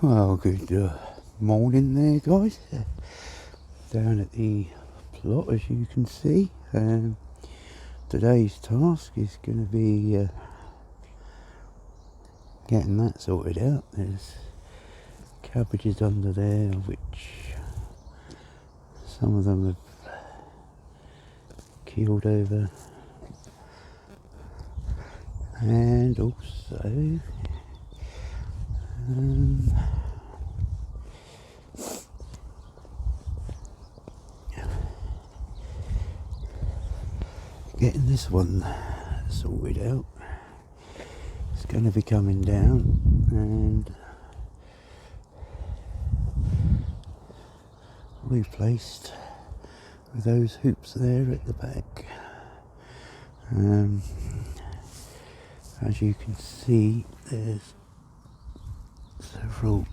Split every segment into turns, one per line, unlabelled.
Well, good morning there, guys. Down at the plot, as you can see. Today's task is going to be getting that sorted out. There's cabbages under there, which some of them have keeled over, and also getting this one sorted out. It's going to be coming down and replaced with those hoops there at the back. As you can see, there's several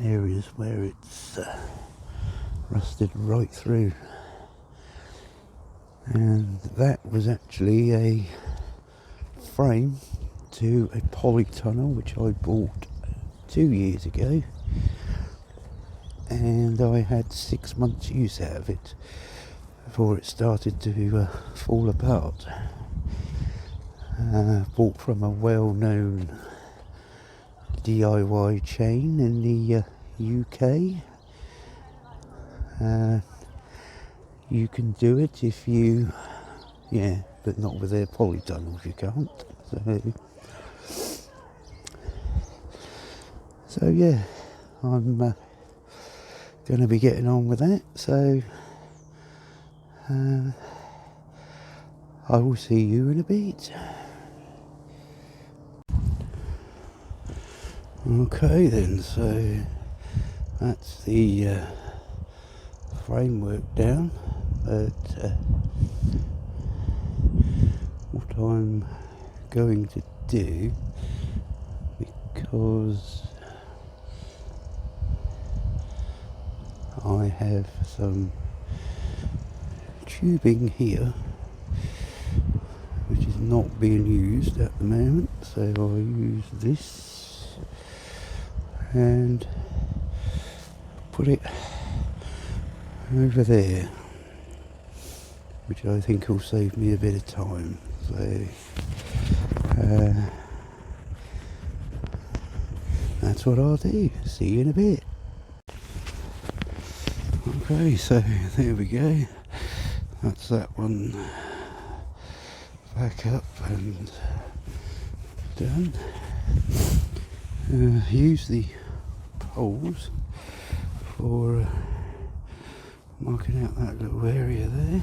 areas where it's rusted right through, and that was actually a frame to a polytunnel which I bought 2 years ago, and I had 6 months use out of it before it started to fall apart. Bought from a well-known DIY chain in the UK. You can do it if you, but not with their polytunnels, you can't. So yeah, I'm going to be getting on with that. So I will see you in a bit. Okay then, so that's the framework down, but what I'm going to do, because I have some tubing here which is not being used at the moment, so I'll use this and put it over there, which I think will save me a bit of time. So that's what I'll do. See you in a bit. Okay, so there we go. That's that one back up and done. Use the poles for marking out that little area there,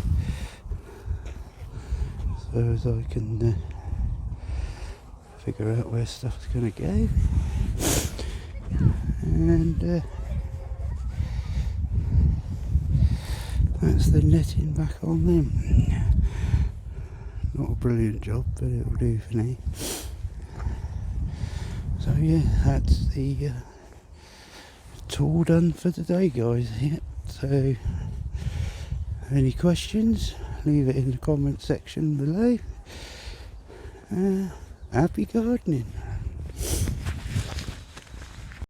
so as I can figure out where stuff's going to go, and that's the netting back on them. Not a brilliant job, but it'll do for now. So yeah, that's the tour done for today, guys. Yeah. So any questions, leave it in the comment section below. Happy gardening.